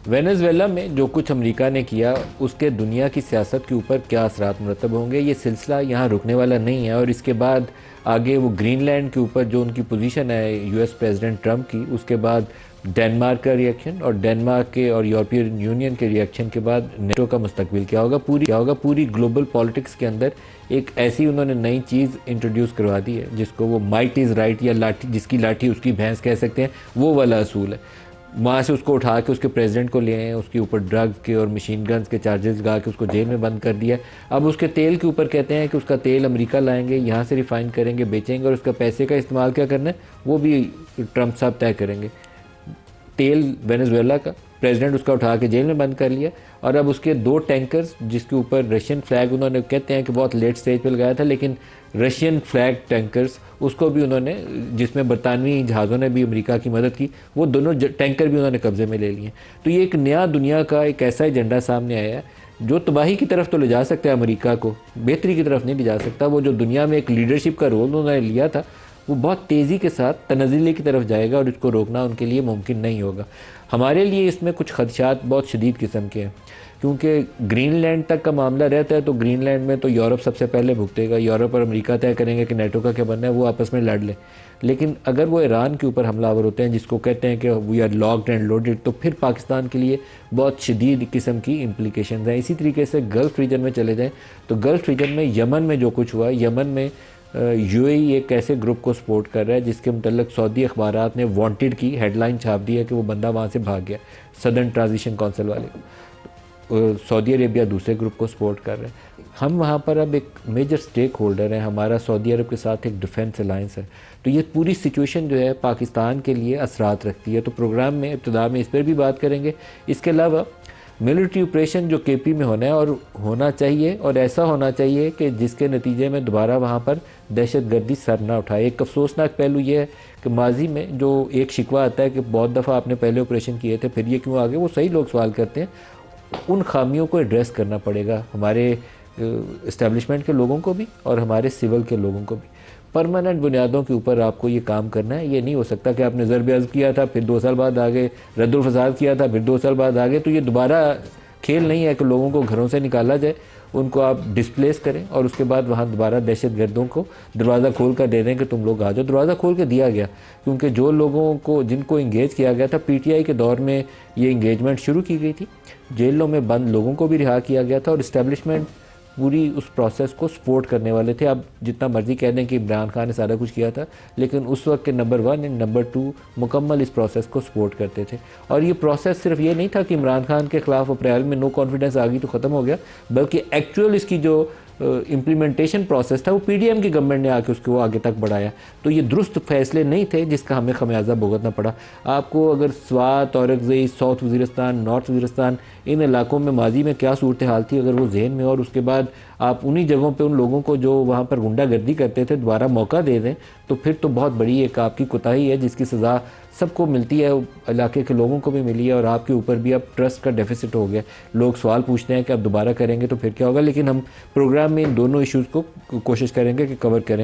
Venezuela में जो कुछ अमेरिका ने किया उसके दुनिया की सियासत के ऊपर क्या असरात मुरतब होंगे, ये सिलसिला यहाँ रुकने वाला नहीं है। और इसके बाद आगे वो ग्रीनलैंड के ऊपर जो उनकी पोजीशन है यूएस प्रेसिडेंट ट्रंप की, उसके बाद डेनमार्क का रिएक्शन और डेनमार्क के और यूरोपियन यूनियन के रिएक्शन के बाद नेटो का मुस्तकबिल क्या होगा, पूरी ग्लोबल पॉलिटिक्स के अंदर एक ऐसी उन्होंने नई चीज़ इंट्रोड्यूस करवा दी है जिसको वो माइट इज़ राइट या लाठी जिसकी लाठी उसकी भैंस कह सकते हैं, वो वाला असूल है। वहाँ से उसको उठा के उसके प्रेसिडेंट को ले आए, उसके ऊपर ड्रग के और मशीन गन्स के चार्जेस लगा के उसको जेल में बंद कर दिया। अब उसके तेल के ऊपर कहते हैं कि उसका तेल अमेरिका लाएंगे, यहाँ से रिफ़ाइन करेंगे, बेचेंगे और उसका पैसे का इस्तेमाल क्या करना है वो भी ट्रंप साहब तय करेंगे। तेल वेनेजुएला का प्रेसिडेंट उसका उठा के जेल में बंद कर लिया। और अब उसके 2 टैंकर्स जिसके ऊपर रशियन फ्लैग उन्होंने कहते हैं कि बहुत लेट स्टेज पे लगाया था, लेकिन रशियन फ्लैग टैंकर्स उसको भी उन्होंने, जिसमें बरतानवी जहाज़ों ने भी अमेरिका की मदद की, वो दोनों टैंकर भी उन्होंने कब्जे में ले लिए। तो ये एक नया दुनिया का एक ऐसा एजेंडा सामने आया है जो तबाही की तरफ तो ले जा सकता है अमेरिका को, बेहतरी की तरफ नहीं ले जा सकता। वो जो दुनिया में एक लीडरशिप का रोल उन्होंने लिया था वो बहुत तेज़ी के साथ तनज़्ज़ुली की तरफ जाएगा और इसको रोकना उनके लिए मुमकिन नहीं होगा। हमारे लिए इसमें कुछ खदशात बहुत शदीद किस्म के हैं, क्योंकि ग्रीनलैंड तक का मामला रहता है तो ग्रीनलैंड में तो यूरोप सबसे पहले भुगतेगा। यूरोप और अमेरिका तय करेंगे कि नेटो का क्या बनना है, वो आपस में लड़ लें। लेकिन अगर वो ईरान के ऊपर हमलावर होते हैं जिसको कहते हैं कि we are locked and loaded, तो फिर पाकिस्तान के लिए बहुत शदीद किस्म की इम्प्लीकेशन हैं। इसी तरीके से गल्फ़ रीजन में चले जाएँ तो गल्फ़ रीजन में यमन में जो कुछ हुआ, यमन में यूएई एक ऐसे ग्रुप को सपोर्ट कर रहा है जिसके मतलब सऊदी अखबारात ने वांटेड की हेडलाइन छाप दी है कि वो बंदा वहाँ से भाग गया, सदर्न ट्रांजिशन काउंसिल वाले। सऊदी अरेबिया दूसरे ग्रुप को सपोर्ट कर रहे हैं। हम वहाँ पर अब एक मेजर स्टेक होल्डर हैं, हमारा सऊदी अरब के साथ एक डिफेंस अलायंस है। तो ये पूरी सिचुएशन जो है पाकिस्तान के लिए असरात रखती है। तो प्रोग्राम में इब्तिदा में इस पर भी बात करेंगे। इसके अलावा मिलिट्री ऑपरेशन जो केपी में होना है और होना चाहिए, और ऐसा होना चाहिए कि जिसके नतीजे में दोबारा वहाँ पर दहशतगर्दी सर ना उठाए। एक अफसोसनाक पहलू ये है कि माजी में जो एक शिकवा आता है कि बहुत दफ़ा आपने पहले ऑपरेशन किए थे फिर ये क्यों आगे, वो सही लोग सवाल करते हैं। उन खामियों को एड्रेस करना पड़ेगा हमारे इस्टेब्लिशमेंट के लोगों को भी और हमारे सिविल के लोगों को भी। परमानेंट बुनियादों के ऊपर आपको ये काम करना है। ये नहीं हो सकता कि आपने ज़रब अज़्ब किया था फिर 2 साल बाद आगे, रद्दुल फसाद किया था फिर 2 साल बाद आगे। तो ये दोबारा खेल नहीं है कि लोगों को घरों से निकाला जाए, उनको आप डिस्प्लेस करें और उसके बाद वहाँ दोबारा दहशतगर्दों को दरवाज़ा खोल कर दे दें कि तुम लोग आ जाओ। दरवाज़ा खोल के दिया गया क्योंकि जो लोगों को जिनको इंगेज किया गया था, पीटीआई के दौर में ये इंगेजमेंट शुरू की गई थी, जेलों में बंद लोगों को भी रिहा किया गया था और इस्टेब्लिशमेंट पूरी उस प्रोसेस को सपोर्ट करने वाले थे। आप जितना मर्जी कह दें कि इमरान खान ने सारा कुछ किया था, लेकिन उस वक्त के नंबर 1 एंड नंबर 2 मुकम्मल इस प्रोसेस को सपोर्ट करते थे। और ये प्रोसेस सिर्फ ये नहीं था कि इमरान खान के ख़िलाफ़ अप्रैल में नो कॉन्फिडेंस आ गई तो ख़त्म हो गया, बल्कि एक्चुअल इसकी जो इम्प्लीमेंटेशन प्रोसेस था वो पीडीएम की गवर्नमेंट ने आके उसको आगे तक बढ़ाया। तो ये दुरुस्त फैसले नहीं थे जिसका हमें खमियाजा भुगतना पड़ा। आपको अगर स्वात, औरंगज़ेब, साउथ वज़ीरिस्तान, नॉर्थ वज़ीरिस्तान, इन इलाकों में माजी में क्या सूरत हाल थी अगर वो जहन में, और उसके बाद आप उन्हीं जगहों पे उन लोगों को जो वहाँ पर गुंडागर्दी करते थे दोबारा मौका दे दें, तो फिर तो बहुत बड़ी एक आपकी कोताही है जिसकी सज़ा सबको मिलती है, इलाके के लोगों को भी मिली है और आपके ऊपर भी अब ट्रस्ट का डेफिसिट हो गया। लोग सवाल पूछते हैं कि अब दोबारा करेंगे तो फिर क्या होगा, लेकिन हम प्रोग्राम में इन दोनों इश्यूज़ को कोशिश करेंगे कि कवर करें।